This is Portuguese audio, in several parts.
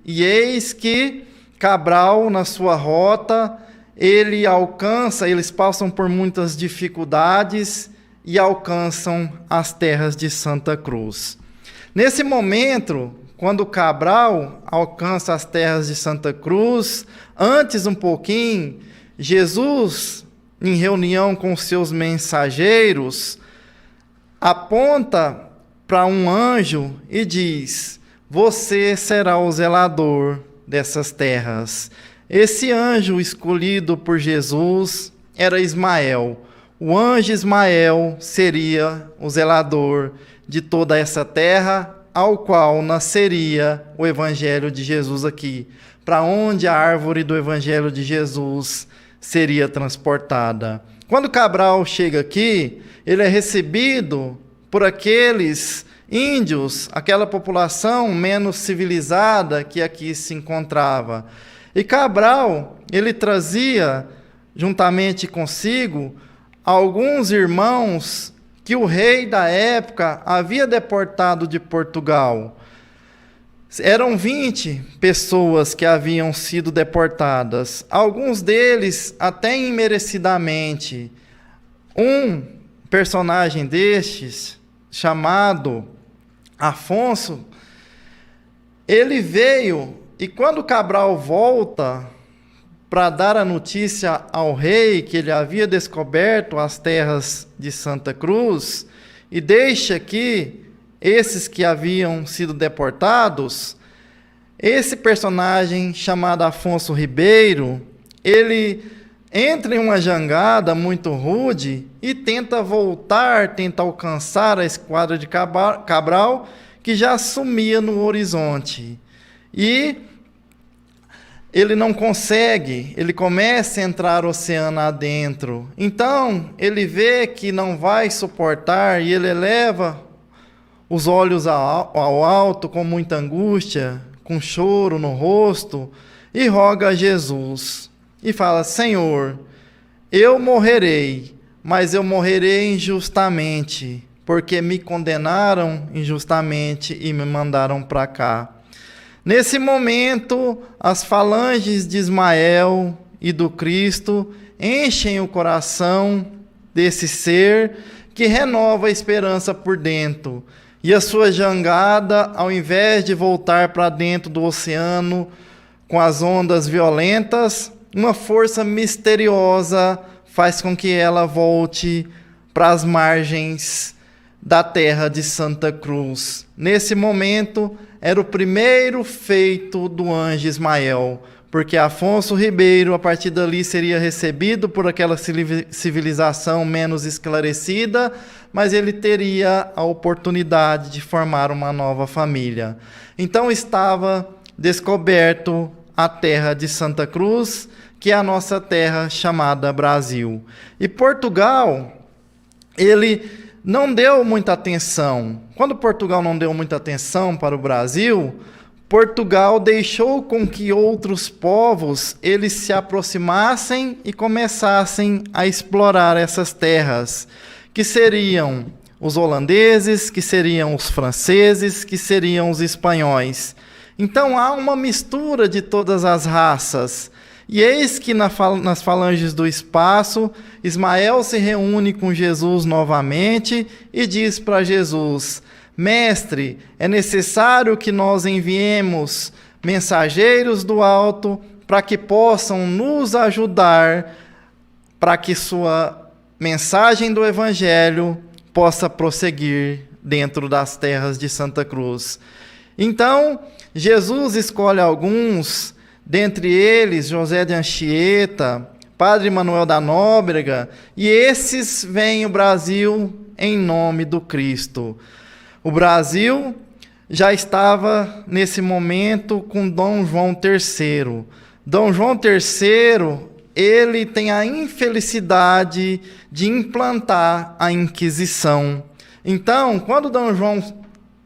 E eis que Cabral, na sua rota, eles passam por muitas dificuldades e alcançam as terras de Santa Cruz. Nesse momento, quando Cabral alcança as terras de Santa Cruz, antes um pouquinho, Jesus, em reunião com seus mensageiros, aponta para um anjo e diz: você será o zelador dessas terras. Esse anjo escolhido por Jesus era Ismael. O anjo Ismael seria o zelador de toda essa terra, ao qual nasceria o Evangelho de Jesus aqui, para onde a árvore do Evangelho de Jesus seria transportada. Quando Cabral chega aqui, ele é recebido por aqueles índios, aquela população menos civilizada que aqui se encontrava. E Cabral, ele trazia, juntamente consigo, alguns irmãos que o rei da época havia deportado de Portugal. Eram 20 pessoas que haviam sido deportadas, alguns deles até imerecidamente. Um personagem destes, chamado Afonso, ele veio, e quando Cabral volta para dar a notícia ao rei que ele havia descoberto as terras de Santa Cruz, e deixa aqui esses que haviam sido deportados, esse personagem chamado Afonso Ribeiro, ele entra em uma jangada muito rude e tenta alcançar a esquadra de Cabral, que já sumia no horizonte. E ele não consegue, ele começa a entrar o oceano adentro. Então, ele vê que não vai suportar e ele eleva os olhos ao alto com muita angústia, com choro no rosto, e roga a Jesus. E fala: Senhor, eu morrerei, mas eu morrerei injustamente, porque me condenaram injustamente e me mandaram para cá. Nesse momento, as falanges de Ismael e do Cristo enchem o coração desse ser que renova a esperança por dentro. E a sua jangada, ao invés de voltar para dentro do oceano com as ondas violentas, uma força misteriosa faz com que ela volte para as margens da terra de Santa Cruz. Nesse momento, era o primeiro feito do anjo Ismael, porque Afonso Ribeiro, a partir dali, seria recebido por aquela civilização menos esclarecida, mas ele teria a oportunidade de formar uma nova família. Então estava descoberto a terra de Santa Cruz, que é a nossa terra chamada Brasil. E Portugal, ele não deu muita atenção. Quando Portugal não deu muita atenção para o Brasil, Portugal deixou com que outros povos eles se aproximassem e começassem a explorar essas terras, que seriam os holandeses, que seriam os franceses, que seriam os espanhóis. Então há uma mistura de todas as raças. E eis que nas falanges do espaço, Ismael se reúne com Jesus novamente e diz para Jesus: Mestre, é necessário que nós enviemos mensageiros do alto para que possam nos ajudar, para que sua mensagem do Evangelho possa prosseguir dentro das terras de Santa Cruz. Então, Jesus escolhe alguns, dentre eles José de Anchieta, Padre Manuel da Nóbrega, e esses vêm ao Brasil em nome do Cristo. O Brasil já estava, nesse momento, com Dom João III. Dom João III, ele tem a infelicidade de implantar a Inquisição. Então, quando Dom João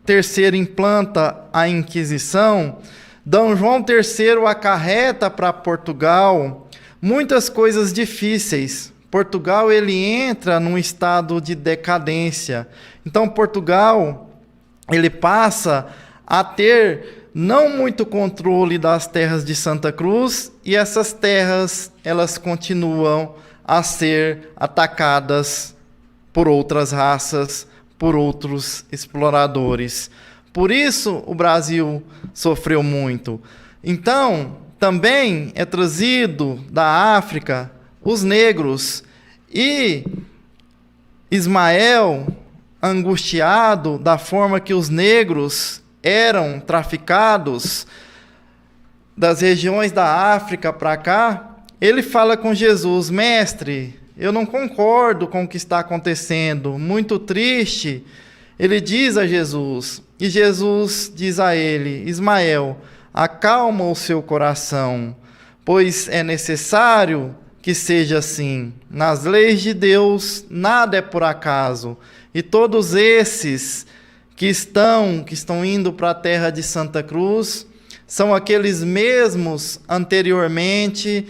III implanta a Inquisição, Dom João III acarreta para Portugal muitas coisas difíceis. Portugal ele entra num estado de decadência. Então, Portugal ele passa a ter não muito controle das terras de Santa Cruz, e essas terras elas continuam a ser atacadas por outras raças, por outros exploradores. Por isso o Brasil sofreu muito. Então, também é trazido da África os negros, e Ismael, angustiado da forma que os negros eram traficados das regiões da África para cá, ele fala com Jesus: mestre, eu não concordo com o que está acontecendo, muito triste. Ele diz a Jesus, e Jesus diz a ele: Ismael, acalma o seu coração, pois é necessário que seja assim. Nas leis de Deus, nada é por acaso. E todos esses que estão indo para a terra de Santa Cruz são aqueles mesmos anteriormente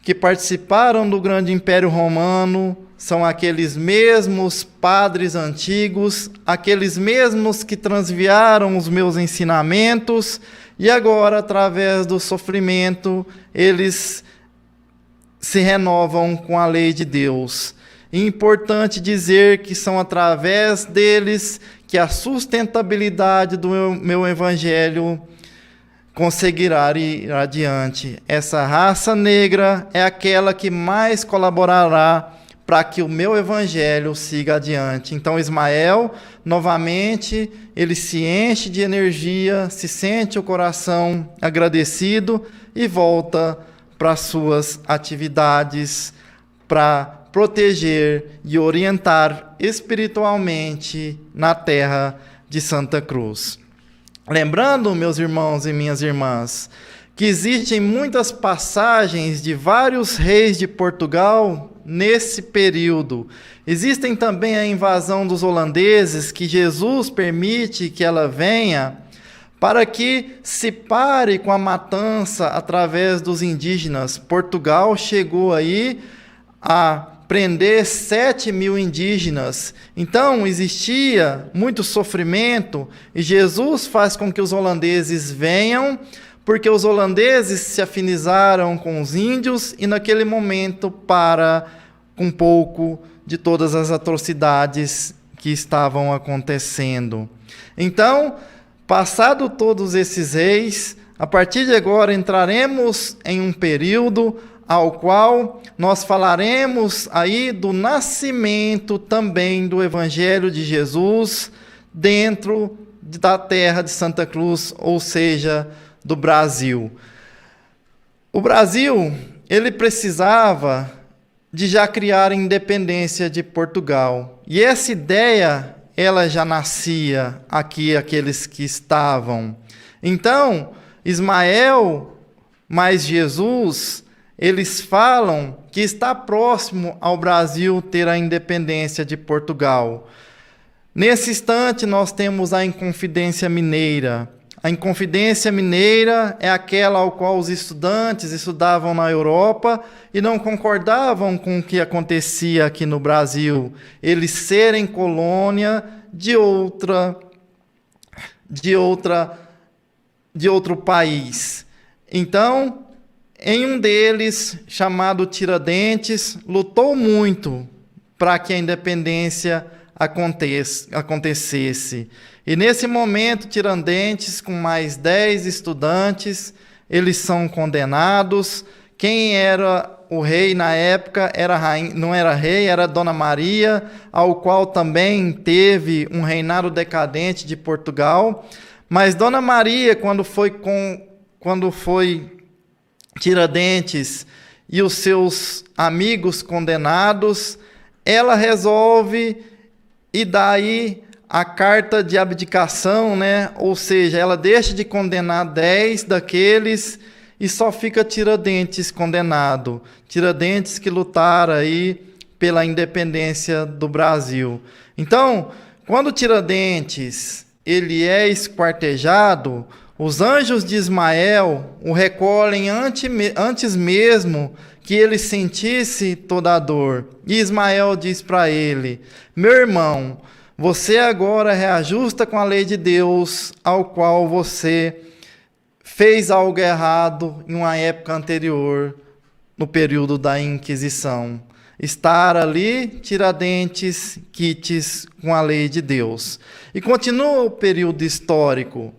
que participaram do grande Império Romano, são aqueles mesmos padres antigos, aqueles mesmos que transviaram os meus ensinamentos, e agora, através do sofrimento, eles se renovam com a lei de Deus. É importante dizer que são através deles que a sustentabilidade do meu evangelho conseguirá ir adiante. Essa raça negra é aquela que mais colaborará para que o meu evangelho siga adiante. Então Ismael, novamente, ele se enche de energia, se sente o coração agradecido e volta para suas atividades, para proteger e orientar espiritualmente na terra de Santa Cruz. Lembrando, meus irmãos e minhas irmãs, que existem muitas passagens de vários reis de Portugal nesse período. Existem também a invasão dos holandeses, que Jesus permite que ela venha, para que se pare com a matança através dos indígenas. Portugal chegou aí a prender 7.000 indígenas. Então existia muito sofrimento, e Jesus faz com que os holandeses venham, porque os holandeses se afinizaram com os índios, e naquele momento para um pouco de todas as atrocidades que estavam acontecendo. Então, passado todos esses reis, a partir de agora entraremos em um período ao qual nós falaremos aí do nascimento também do Evangelho de Jesus dentro da terra de Santa Cruz, ou seja, do Brasil. O Brasil, ele precisava de já criar a independência de Portugal. E essa ideia, ela já nascia aqui, aqueles que estavam. Então, Ismael mais Jesus, eles falam que está próximo ao Brasil ter a independência de Portugal. Nesse instante, nós temos a Inconfidência Mineira. A Inconfidência Mineira é aquela ao qual os estudantes estudavam na Europa e não concordavam com o que acontecia aqui no Brasil, eles serem colônia de outro país. Então, em um deles, chamado Tiradentes, lutou muito para que a independência acontecesse. E nesse momento, Tiradentes, com mais 10 estudantes, eles são condenados. Quem era o rei na época não era rei, era Dona Maria, ao qual também teve um reinado decadente de Portugal. Mas Dona Maria, quando foi Tiradentes e os seus amigos condenados, ela resolve e daí a carta de abdicação, né? Ou seja, ela deixa de condenar 10 daqueles e só fica Tiradentes condenado. Tiradentes que lutaram aí pela independência do Brasil. Então, quando Tiradentes ele é esquartejado, os anjos de Ismael o recolhem antes mesmo que ele sentisse toda a dor. E Ismael diz para ele: meu irmão, você agora reajusta com a lei de Deus, ao qual você fez algo errado em uma época anterior, no período da Inquisição. Estar ali, Tiradentes, quites com a lei de Deus. E continua o período histórico.